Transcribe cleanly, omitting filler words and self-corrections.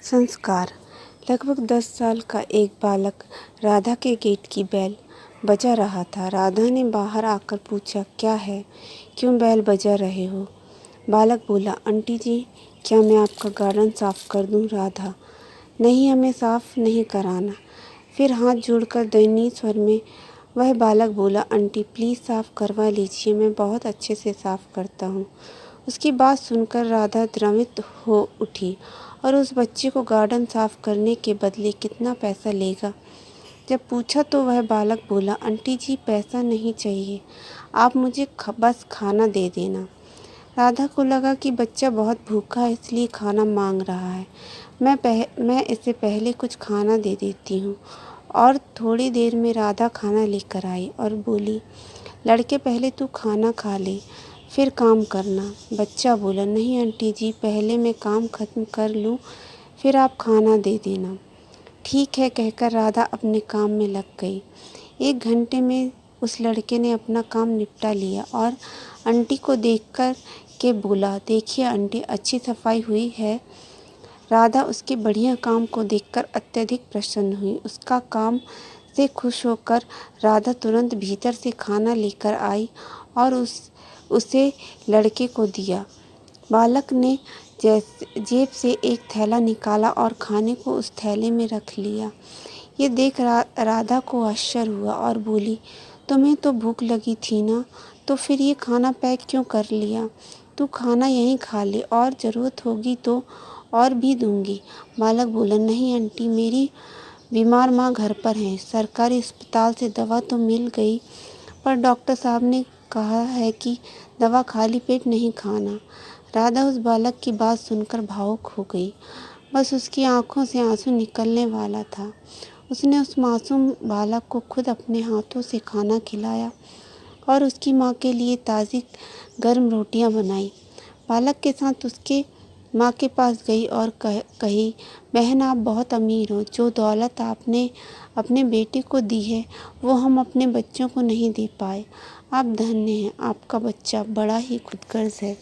संस्कार। लगभग 10 साल का एक बालक राधा के गेट की बेल बजा रहा था। राधा ने बाहर आकर पूछा, क्या है, क्यों बेल बजा रहे हो? बालक बोला, आंटी जी, क्या मैं आपका गार्डन साफ कर दूं? राधा, नहीं, हमें साफ नहीं कराना। फिर हाथ जोड़कर दयनीय स्वर में वह बालक बोला, आंटी प्लीज़ साफ करवा लीजिए, मैं बहुत अच्छे से साफ करता हूँ। उसकी बात सुनकर राधा द्रवित हो उठी और उस बच्चे को गार्डन साफ करने के बदले कितना पैसा लेगा जब पूछा तो वह बालक बोला, आंटी जी पैसा नहीं चाहिए, आप मुझे बस खाना दे देना। राधा को लगा कि बच्चा बहुत भूखा है इसलिए खाना मांग रहा है। मैं इसे पहले कुछ खाना दे देती हूँ। और थोड़ी देर में राधा खाना लेकर आई और बोली, लड़के पहले तू खाना खा ले फिर काम करना। बच्चा बोला, नहीं आंटी जी, पहले मैं काम खत्म कर लूँ फिर आप खाना दे देना। ठीक है कहकर राधा अपने काम में लग गई। 1 घंटे में उस लड़के ने अपना काम निपटा लिया और आंटी को देखकर के बोला, देखिए आंटी, अच्छी सफाई हुई है। राधा उसके बढ़िया काम को देखकर अत्यधिक प्रसन्न हुई। उसका काम से खुश होकर राधा तुरंत भीतर से खाना लेकर आई और उसे लड़के को दिया। बालक ने जेब से एक थैला निकाला और खाने को उस थैले में रख लिया। ये देख राधा को आश्चर्य हुआ और बोली, तुम्हें तो भूख लगी थी ना, तो फिर ये खाना पैक क्यों कर लिया? तू खाना यहीं खा ले और ज़रूरत होगी तो और भी दूंगी। बालक बोला, नहीं आंटी, मेरी बीमार माँ घर पर है। सरकारी अस्पताल से दवा तो मिल गई पर डॉक्टर साहब ने कहा है कि दवा खाली पेट नहीं खाना। राधा उस बालक की बात सुनकर भावुक हो गई। बस उसकी आंखों से आंसू निकलने वाला था। उसने उस मासूम बालक को खुद अपने हाथों से खाना खिलाया और उसकी माँ के लिए ताज़ी गर्म रोटियां बनाई। बालक के साथ उसके माँ के पास गई और कही, बहन आप बहुत अमीर हो। जो दौलत आपने अपने बेटे को दी है वो हम अपने बच्चों को नहीं दे पाए। आप धन्य हैं, आपका बच्चा बड़ा ही खुदगर्ज है।